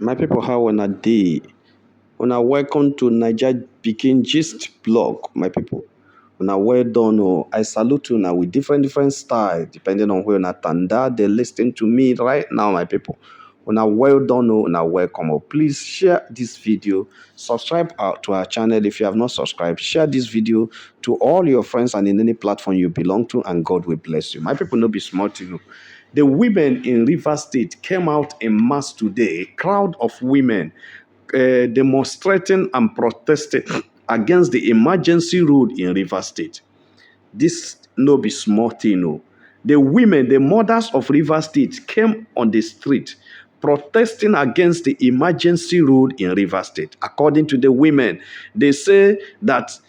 My people, how una dey? Una welcome to Naija Pikin Gist blog, my people. Una well done. Oh. I salute una with different style, depending on where una tanda. They listen to me right now, my people. Una well done. Oh. Una welcome. Oh. Please share this video. Subscribe to our channel if you have not subscribed. Share this video to all your friends and in any platform you belong to, and God will bless you. My people, no be smart, you know. The women in Rivers State came out in mass today, a crowd of women demonstrating and protesting against the emergency rule in Rivers State. This no be small thing, no. The women, the mothers of Rivers State came on the street protesting against the emergency rule in Rivers State. According to the women, they say that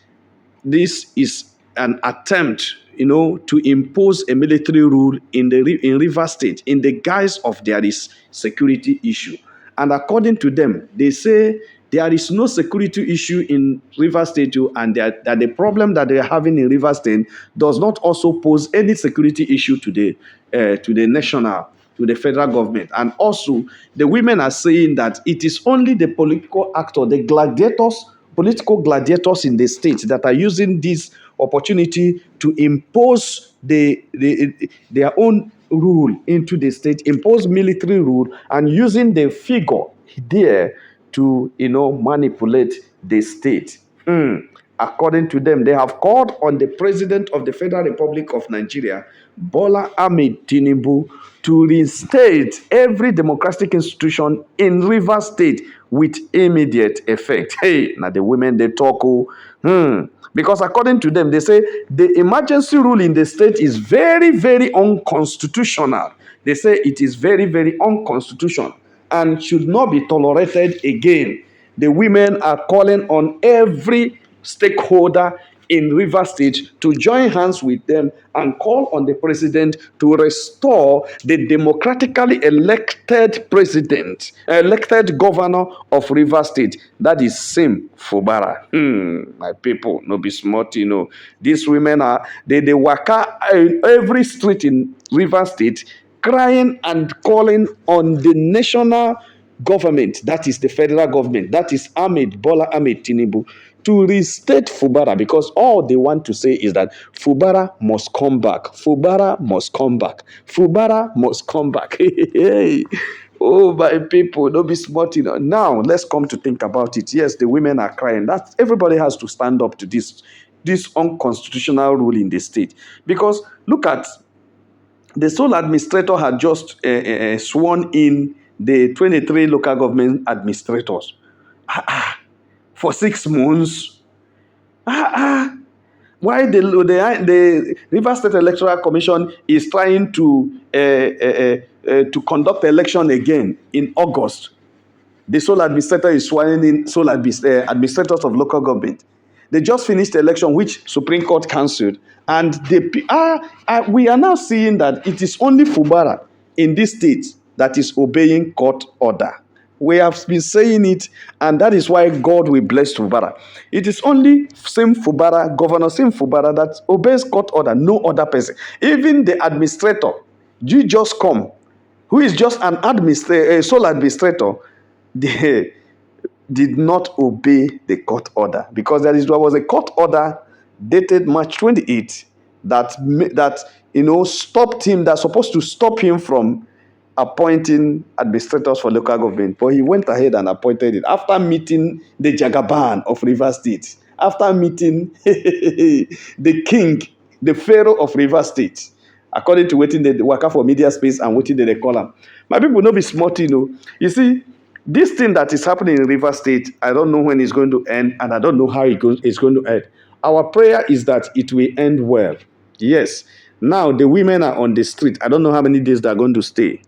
this is an attempt, to impose a military rule in Rivers State in the guise of there is security issue. And according to them, they say there is no security issue in Rivers State, and that the problem that they are having in Rivers State does not also pose any security issue to the national, to the federal government. And also, the women are saying that it is only the political actor, the political gladiators in the state that are using this opportunity to impose their own rule into the state, impose military rule, and using the figure there to manipulate the state. According to them, they have called on the President of the Federal Republic of Nigeria, Bola Ahmed Tinubu, to reinstate every democratic institution in Rivers State with immediate effect. Hey, now the women they talk. Because according to them, they say the emergency rule in the state is very unconstitutional. They say it is very unconstitutional and should not be tolerated again. The women are calling on every stakeholder in Rivers State to join hands with them and call on the president to restore the democratically elected elected governor of Rivers State. That is Sim Fubara. My people, no be smart, These women they waka in every street in Rivers State crying and calling on the national government, that is the federal government, that is Bola Ahmed Tinubu, to restate Fubara, because all they want to say is that Fubara must come back. Fubara must come back. Fubara must come back. Oh, my people, don't be smart. Now, let's come to think about it. Yes, the women are crying. That everybody has to stand up to this unconstitutional rule in the state. Because look at the sole administrator had just sworn in the 23 local government administrators for 6 months. Why the Rivers State Electoral Commission is trying to conduct election again in August? The sole administrator is sworn in administrators of local government. They just finished the election, which Supreme Court cancelled. And we are now seeing that it is only Fubara in this state that is obeying court order. We have been saying it, and that is why God will bless Fubara. It is only Governor Sim Fubara, that obeys court order, no other person. Even the administrator, you just come, who is just an sole administrator, they did not obey the court order, because there was a court order dated March 28 that stopped him, that's supposed to stop him from appointing administrators for local government. But he went ahead and appointed it after meeting the Jagaban of Rivers State, after meeting the king, the pharaoh of Rivers State, according to waiting the worker for media space and waiting they call him. My people, no be smart, You see, this thing that is happening in Rivers State, I don't know when it's going to end, and I don't know how it's going to end. Our prayer is that it will end well. Yes. Now the women are on the street. I don't know how many days they're going to stay.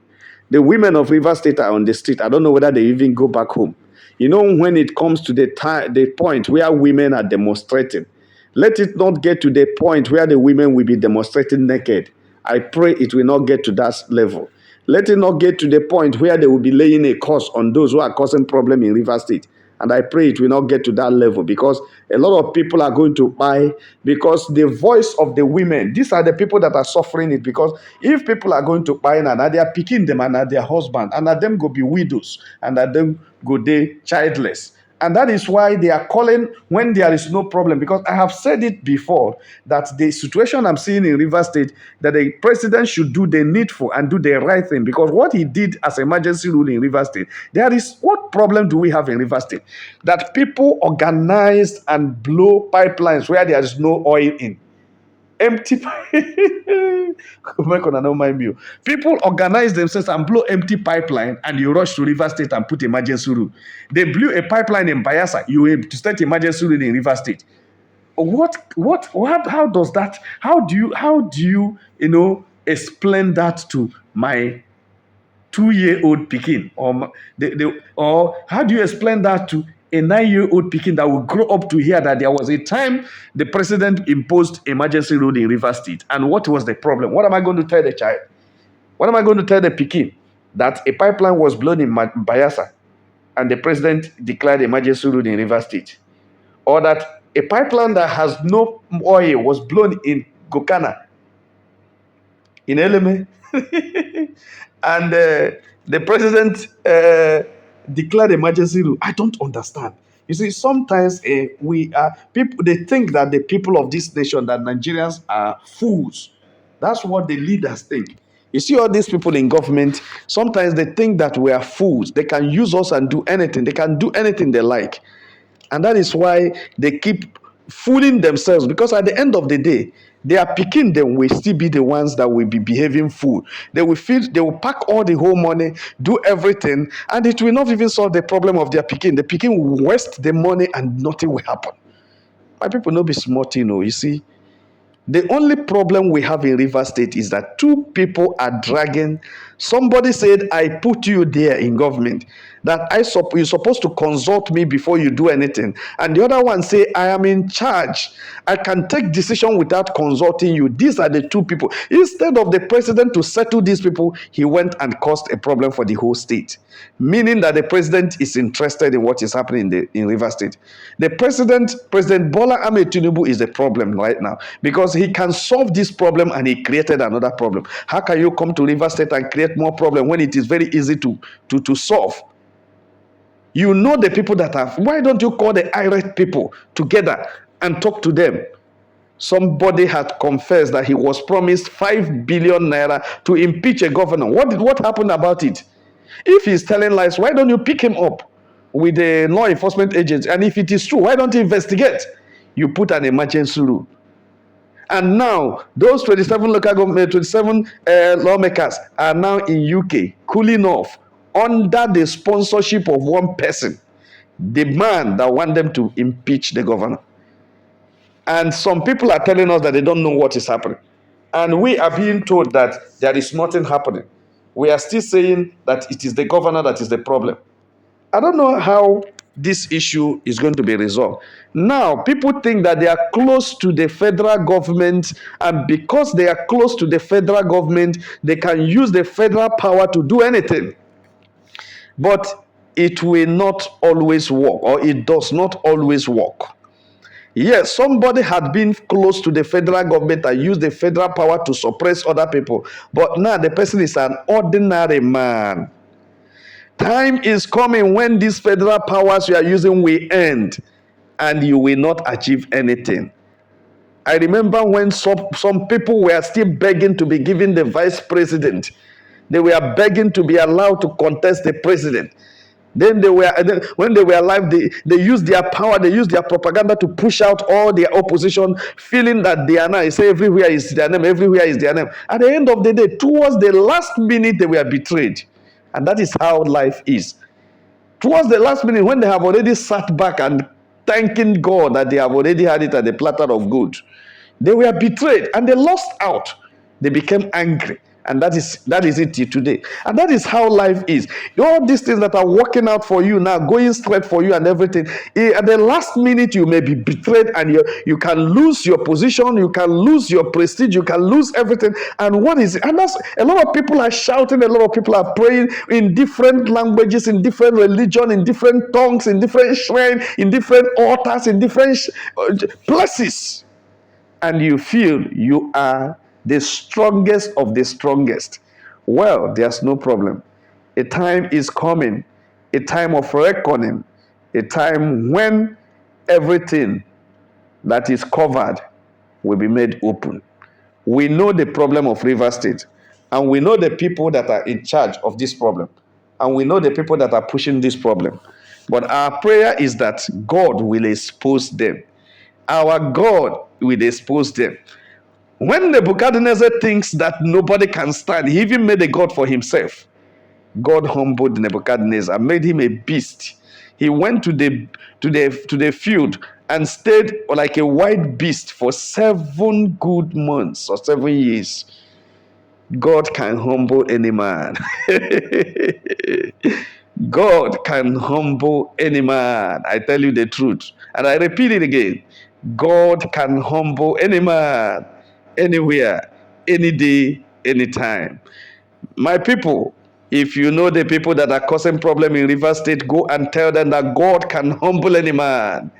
The women of Rivers State are on the street. I don't know whether they even go back home. When it comes to the point where women are demonstrating, let it not get to the point where the women will be demonstrating naked. I pray it will not get to that level. Let it not get to the point where they will be laying a curse on those who are causing problem in Rivers State. And I pray it will not get to that level, because a lot of people are going to buy, because the voice of the women, these are the people that are suffering it. Because if people are going to buy and they are picking them and their husband, and them go be widows, and them go they childless. And that is why they are calling when there is no problem. Because I have said it before, that the situation I'm seeing in Rivers State, that the president should do the needful and do the right thing. Because what he did as emergency rule in Rivers State, what problem do we have in Rivers State? That people organized and blow pipelines where there is no oil in. Empty people organize themselves and blow empty pipeline, and you rush to River State and put emergency rule. They blew a pipeline in Bayelsa, you have to start emergency rule in River State. How does that, how do you explain that to my 2-year-old Pekin, or how do you explain that to a 9-year-old Pekin that will grow up to hear that there was a time the president imposed emergency rule in River State, and what was the problem? What am I going to tell the child? What am I going to tell the Pekin? That a pipeline was blown in Bayelsa and the president declared emergency rule in River State, or that a pipeline that has no oil was blown in Gokana, in Eleme, and the president declared emergency rule. I don't understand. You see, sometimes we are people. They think that the people of this nation, that Nigerians are fools. That's what the leaders think. You see, all these people in government, sometimes they think that we are fools. They can use us and do anything. They can do anything they like. And that is why they keep fooling themselves, because at the end of the day, they are picking them will still be the ones that will be behaving fool. They will pack all the whole money, do everything, and it will not even solve the problem of their picking. The picking will waste the money and nothing will happen. My people no be smart, you see. The only problem we have in River State is that two people are dragging. Somebody said, I put you there in government, that you're supposed to consult me before you do anything. And the other one say, I am in charge. I can take decision without consulting you. These are the two people. Instead of the president to settle these people, he went and caused a problem for the whole state. Meaning that the president is interested in what is happening in River State. The President Bola Ahmed Tinubu is the problem right now, because he can solve this problem and he created another problem. How can you come to River State and create more problem when it is very easy to solve? You know the people that have. Why don't you call the irate people together and talk to them? Somebody had confessed that he was promised 5 billion naira to impeach a governor. What happened about it? If he's telling lies, why don't you pick him up with the law enforcement agents? And if it is true, why don't you investigate? You put an emergency rule. And now, those 27 local government, 27 lawmakers are now in UK, cooling off under the sponsorship of one person, the man that want them to impeach the governor. And some people are telling us that they don't know what is happening. And we are being told that there is nothing happening. We are still saying that it is the governor that is the problem. I don't know how this issue is going to be resolved. Now, people think that they are close to the federal government, and because they are close to the federal government, they can use the federal power to do anything. But it will not always work, or it does not always work. Yes, somebody had been close to the federal government and used the federal power to suppress other people. But now the person is an ordinary man. Time is coming when these federal powers you are using will end, and you will not achieve anything. I remember when some people were still begging to be given the vice president. They were begging to be allowed to contest the president. Then when they were alive, they used their power, they used their propaganda to push out all their opposition, feeling that they are now, say everywhere is their name, everywhere is their name. At the end of the day, towards the last minute, they were betrayed. And that is how life is. Towards the last minute, when they have already sat back and thanking God that they have already had it at the platter of gold, they were betrayed and they lost out. They became angry. And that is it till today. And that is how life is. All these things that are working out for you now, going straight for you and everything, at the last minute you may be betrayed, and you can lose your position, you can lose your prestige, you can lose everything. And what is it? And that's, a lot of people are shouting, a lot of people are praying in different languages, in different religion, in different tongues, in different shrines, in different altars, in different places, and you feel you are the strongest of the strongest. Well, there's no problem. A time is coming, a time of reckoning, a time when everything that is covered will be made open. We know the problem of River State, and we know the people that are in charge of this problem, and we know the people that are pushing this problem. But our prayer is that God will expose them. Our God will expose them. When Nebuchadnezzar thinks that nobody can stand, he even made a god for himself. God humbled Nebuchadnezzar, made him a beast. He went to the field and stayed like a wild beast for 7 good months or 7 years. God can humble any man. God can humble any man. I tell you the truth. And I repeat it again. God can humble any man, anywhere, any day, anytime. My people, if you know the people that are causing problem in River State, go and tell them that God can humble any man.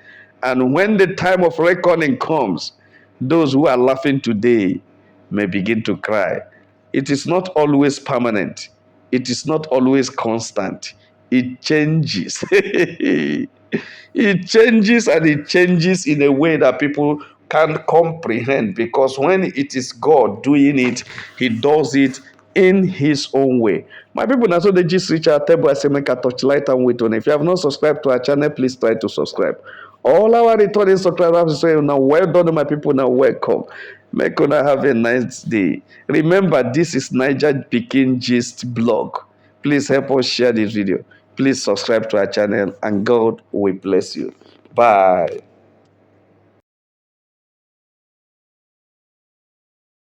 And when the time of reckoning comes, those who are laughing today may begin to cry. It is not always permanent. It is not always constant. It changes. It changes, and it changes in a way that people can't comprehend, because when it is God doing it, he does it in his own way. My people, now so they just reach our table. I say make a touchlight and wait on. If you have not subscribed to our channel, please try to subscribe. All our returning subscribers say, now well done, my people, now welcome. Make una have a nice day. Remember, this is Niger Pikin Gist blog. Please help us share this video. Please subscribe to our channel, and God will bless you. Bye.